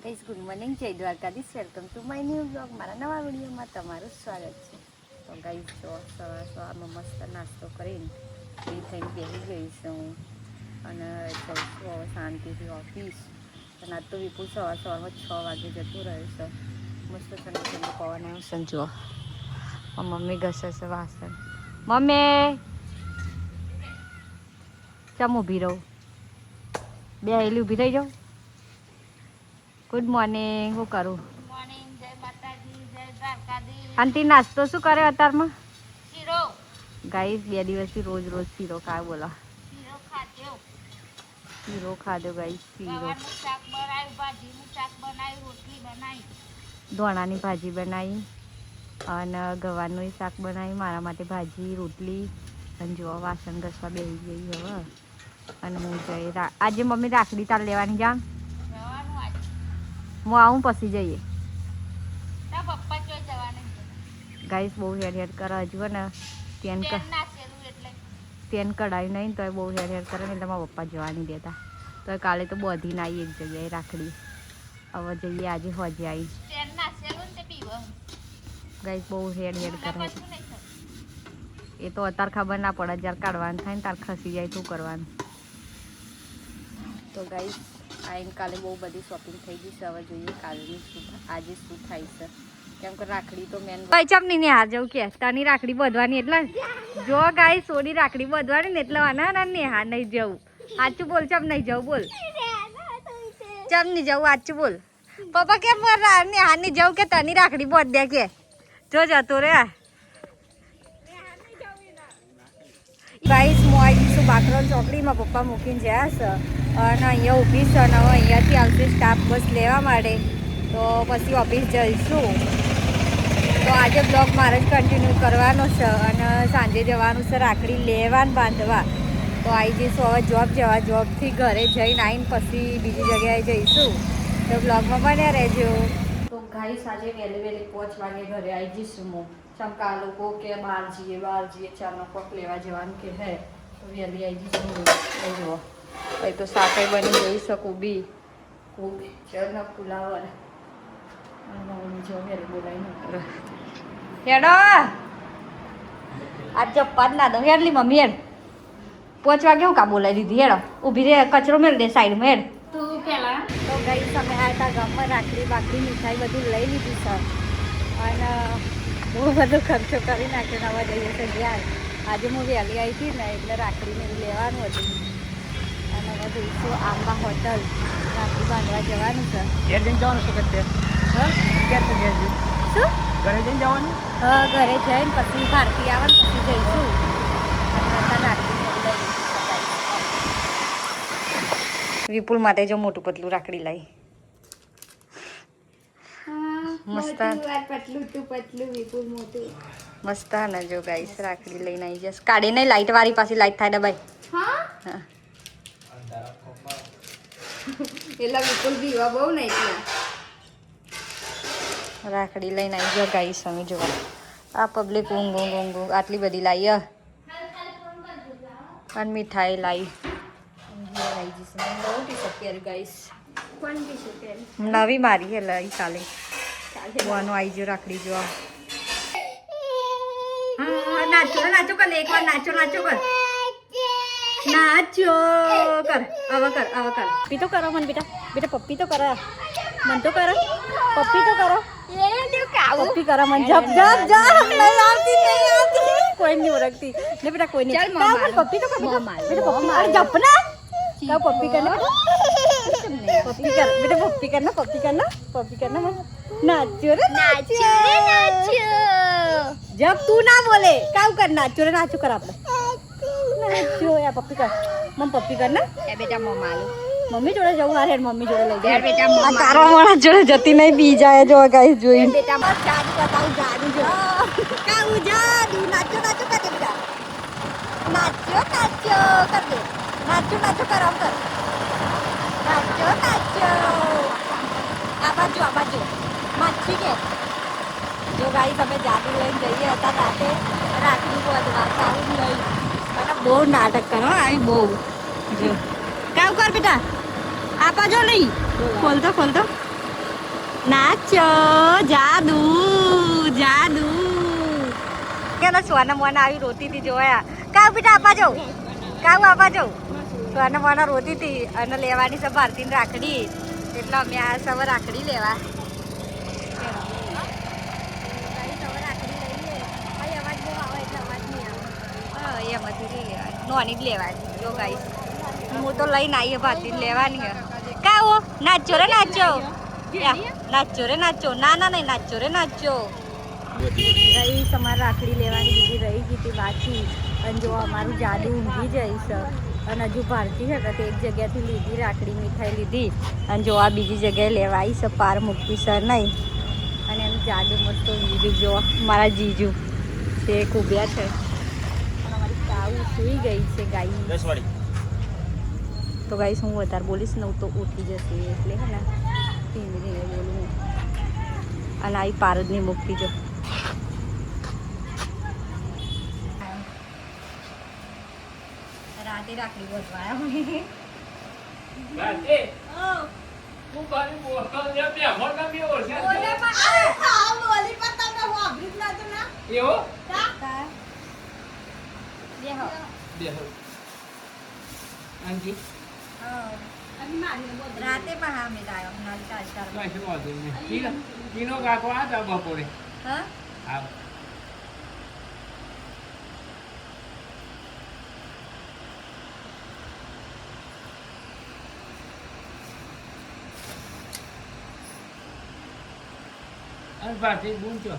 Guys good morning, જય Dwarkadhish. Welcome to my new blog. મારા નવા વિડીયોમાં તમારું સ્વાગત છે. તો ગાઈસ સવારમાં મસ્ત નાસ્તો કરીને ફ્રી થઈને બેસી ગઈશ હું અને જઈશું હવે શાંતિથી ઓફિસ. અને આજ તો વિપુલ સવારમાં 6 વાગે જતું રહે છે. મસ્ત ઠંડો ઠંડો પવન આવ્યો છે. જુઓ મમ્મી ઘસે છે વાસણ. મમ્મી ચમ ઊભી રહું, બે હેલી ઊભી થઈ જાઉં. Good morning. શું કરું? જય માતાજી, જય દ્વારકાધીશ. આંટી નાસ્તો શું કરે અત્યારમાં? શીરો. ગાઈસ 2 દિવસથી રોજ શીરો ખાય. બોલો, શીરો ખાધ્યો. શીરો ખાધો ગાઈસ. શીરો, ગવારનું શાક બનાવ્યું, ભાજીનું શાક બનાવ્યું, રોટલી બનાવી. ધોણાની ભાજી બનાવી અને ગવારનું શાક બનાવી. મારા માટે ભાજી રોટલી. અને જો વાસણ ઘસવા બેસી ગઈ હવે. અને હું જઈ આજે મમ્મી રાખડી તાર લેવાની જાણ. જવાનું આજે. હું આવું પછી જઈએ. તારા પપ્પા ચોય જવાનું ગાઈસ બહુ હેડ કરે હજુ ને ટ્રેન ના સેલું એટલે તેન કઢાઈ નહીં તો બહુ હેડ કરે ને એટલે મારા પપ્પા જવા નહીં દેતા. તો કાલે તો બધી ના આવી એક જગ્યાએ રાખડી. હવે જઈએ આજે હોજે આવી. ટ્રેન ના સેલું તે પીવો ગાઈસ બહુ હેડ કરે. કશું નહીં થતું. એ તો અત્યારે ખબર ના પડે, જ્યારે કાઢવાનું થાય ને તાર ખસી જાય શું કરવાનું. તો ગાઈસ આઈને કાલે બહુ બધી શોપિંગ થઈ ગઈ છે. હવે જોઈએ કાલની આજે શું થાય છે. કેમ કે રાખડી તો મેન ચમ નહીં ને હાર જવું કે તાની રાખડી બધવાની એટલે જો ગાઈસ સોની રાખડી બધવાની ને એટલે ના નેહા નહીં જવું. સાચું બોલ, ચમ નહીં જવું બોલ, ચમ નહીં જવું સાચું બોલ. પપ્પા કેમ નેહા નહીં જવું કે તની રાખડી બોધ દે કે જો જતો રે. ગાઈસ હું આવી જઈશું બાકરોલ ચોકડીમાં. પપ્પા મૂકીને જ્યાં છે અને અહીંયા ઊભી છે અને હવે અહીંયાથી આવશે સ્ટાફ બસ લેવા માટે. તો પછી ઓફિસ જઈશું. તો આજે બ્લોગ મારે જ કન્ટિન્યુ કરવાનો છે અને સાંજે જવાનું છે રાખડી લેવાને બાંધવા. તો આવી જઈશું હવે જોબથી ઘરે જઈને આવીને પછી બીજી જગ્યાએ જઈશું. તો બ્લોગમાં બન્યા રહેજો. તો ગાઈસ આજે વહેલી 5 વાગે ઘરે આવી જઈશું હું. ચમકા લોકો કે બહાર જઈએ ચાનો કોક લેવા જવાનું કે હે તો વહેલી આવી જઈશું. જુઓ અહીં તો શાકે બની જોઈ શકું બી ખૂબ ચરનો ફુલાવર જો વહેલી બોલાવી ન હેડો આ ચપ્પા જ ના દો હેડલી મમ્મી હેડ 5 વાગે હું કા બોલાવી દીધી. હેડો ઊભી રે, કચરો મેળ દે સાઈડમાં હેડ. તું પેલા તો ગઈ તમે આવ્યા ગામમાં રાખડી બાકડી મીઠાઈ બધું લઈ લીધી સર અને બહુ બધો ખર્ચો કરી નાખ્યો. નવા જઈએ છે જ્યાં આજે હું વહેલી આવી હતી ને એટલે રાખડીને લેવાનું હતું. અને હવે જઈશું આંબા હોટલ રાખડી બાંધવા જવાનું છે. ઘેર જઈને જવાનું શું કરતે? હા ક્યારે ઘેર જઈ? શું ઘરે જઈને જવાનું? હા ઘરે જઈને પછી ભારતી આવે ને પછી જઈશું. અને રાખડી વિપુલ માટે જો મોટું પતલું રાખડી લાવી. મસ્ત મસ્ત ને જો ગાઈસ રાખડી લઈને આવી જશે. કાઢી નહીં લાઈટ વાળી પાછી લાઈટ થાય ભાઈ. હા એટલે વિપુલ પીવા બહુ નહીં એટલે રાખડી લઈને આવી જાઓ ગાઈસ. અમે જોવા આ પબ્લિક ઊંઘ આટલી બધી લાવી અને મીઠાઈ લાવી આવી જશે. મને બહુ ટી-શર્ટ પહેર્યું ગાઈસ. નવી મારી હે લઈ કાલે બોનો આવી ગયો રાખડી જોવા. હા નાચો કર એકવાર નાચો કર નાચો કર પપ્પી તો કરો મને બેટા પપ્પી તો કરો મન તો કરો પપ્પી તો કરો પપ્પી કરો મને જપ નહીં આવતી કોઈ નહીં ઓળખતી ને બેટા કોઈ નહીં. પપ્પી તો કર બેટા જપ ના પપ્પી કરને પપ્પી કર બેટા પપ્પી કરना मन नाचो रे नाचो जब तू ना बोले काव कर नाचो रे नाचो कर આપણે નાચો યા પપ્પી કર મમ પપ્પી કર ને એ બેટા મમ્મી જોડે જવું હારે મમ્મી જોડે લઈ જાય બેટા આ તારો મારા જોડે જતી નહીં બી જાય જો ગાઈસ જોઈ બેટા મત જાદુ બતાઉ જાદુ જો કાવ જાદુ નાચો કર દે બેટા નાચો કર દે નાચો કર આમ કર નાચો આ બાજુ માછી કે જો ગાઈસ અમે જાદુ લઈને જઈએ હતા રાતે રાખડી બાંધવા સારું નહીં અને બહુ નાટક કરો આવી બહુ જો કાવ કર બેટા આપા જો નહીં ખોલતો નાચો જાદુ જાદુ કેનો સોના મોના આવી રોતી હતી જોયા કાવ બેટા આપા જો કાવ આપા જો સોના મોના રોતી હતી અને લેવાની છે ભારતીની રાખડી એટલે અમે આ સવાર રાખડી લેવા એમાંથી લઈ લેવાની નોની જ લેવાની જો ગાઈસ હું તો લઈને આવીએ ભારતીને લેવાની કાવો નાચો રે નાચો નાચો રે નાચો ના ના નહીં નાચો રે નાચો રહી તમારે રાખડી લેવાની બીજી રહી ગઈ હતી બાકી અને જો અમારું જાદુ ઊંઘી જઈશ અને હજુ ભારતી હતા તે એક જગ્યાથી લીધી રાખડી મીઠાઈ લીધી અને જો આ બીજી જગ્યાએ લેવા આવી છે પાર મૂકી સર નહીં અને એનું જાદુ મસ્ત ઊંઘી જો મારા જીજુ તે ખૂબ્યા છે અને અમારી કાવું સૂઈ ગઈ છે ગાઈ તો ગાઈસ હું વધારે બોલીશ ને હું તો ઉઠી જશે એટલે હે ને ધીમે ધીમે બોલું અને આવી પારદની મૂકતી જો રાતે રાખડી બોલવાયા રાતે પણ હા મેં આવ્યો કિનો કાકો આ બપોરે હા હા ભારતી ગુણ છો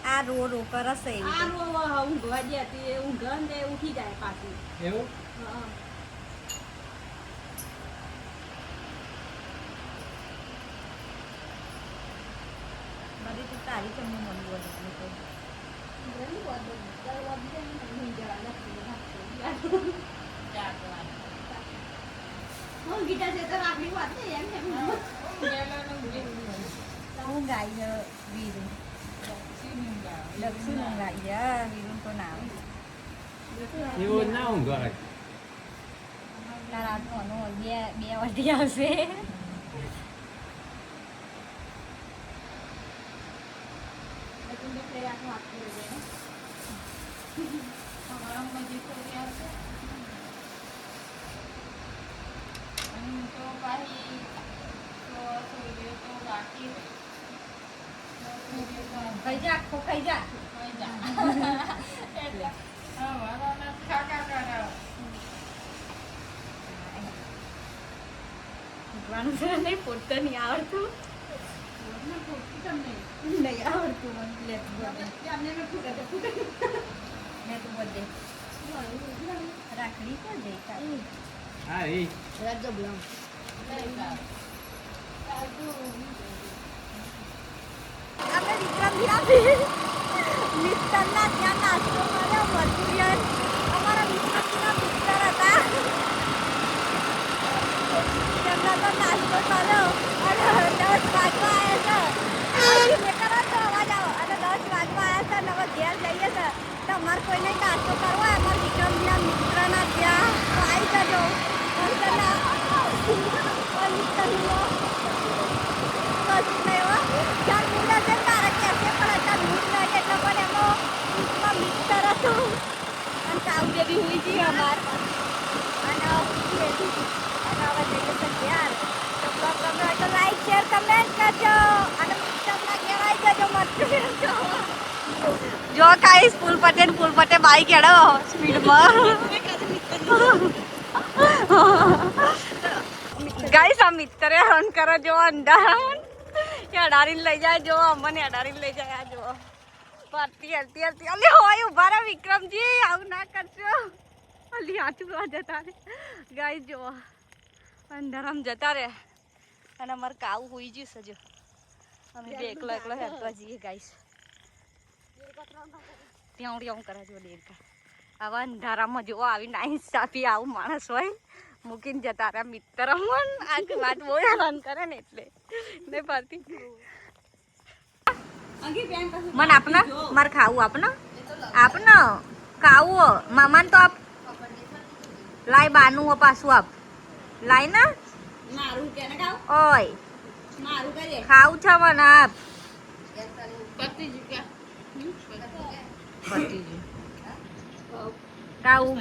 આ રો રો કરશે ઊંઘવા દે ઊંઘ ને ઉઠી જાય પાછી એવું બધી તું તારી છે હું મમ્મી બોલું ગીતા છે તો રાખડી વાત એમ હું ગાય વીરું દક્ષિણ હું ગાય વીરું તો ના આવે એવું ના ઊંઘ આવે રાતનો બે વાગે આવશે ખાઈ જા આખો ખાઈ જા ઉઠવાનું છે નહીં પોતે નહીં આવડતું નહીં આવડતું મને મેં તો બધે રાખડી તો જઈ કાઢી હા એ આપણે વિક્રમજી આપી મિસ્ટરના ત્યાં નાસ્તો કર્યો મંચુરિયન અમારા વિક્રમજીના મિસ્ટર હતા તેમના તો નાસ્તો કર્યો અને 10 વાગવા આવ્યા છે મેં કરો તો અવાજ આવો અને 10 વાગવા આવ્યા છે અને હવે ઘેર જઈએ છે તો અમારે કોઈને નાસ્તો કરવો હોય અમારા વિક્રમજીના મિત્રના ત્યાં તો આવી જજો મિસ્ટરના ચાર મુંડા છે તારા કેસે પણ હતા દૂધ નહીં એટલે પણ એમાં મિક્સર હતું અને કાઉ બેબી હુઈ ગઈ અમાર અને હવે જઈએ છે ઘેર તો બ્લોગ ગમે હોય તો લાઈક શેર કમેન્ટ કરજો અને મિક્સરના ઘેર આવી જજો મરચું જો કાંઈ ફૂલ પટે બાઈક હેડો સ્પીડમાં ગાઈસ આ મિત્રે હન કરો જો અંધારા અડારીને લઈ જાય જો અમને અડારીને લઈ જાય આ જો પાર્ટી હલતી હલતી અલી હોય ઉભા રહો વિક્રમજી આવું ના કરશો અલી હાથું જતા રે ગાઈસ જો અંધારામાં જતા રે અને અમારે કાવું હોઈ ગયું છે જો અમે બે એકલો હેરવા જઈએ ગાઈસ ત્યાં કરે જો દેરકા આવા અંધારામાં જો આવી નાઈસ સાપી આવું માણસ હોય મૂકીને જતા રહ્યા મિત્ર મન આ વાત બહુ હેરાન કરે ને એટલે નહીં પાડતી મન આપના મારે ખાવું આપનો ખાવું મામાને તો આપ લાય બાનું પાછું આપ લાય ને ઓય ખાવું છે મને આપ પતી જ ગયા પતી ગયું. ખાવું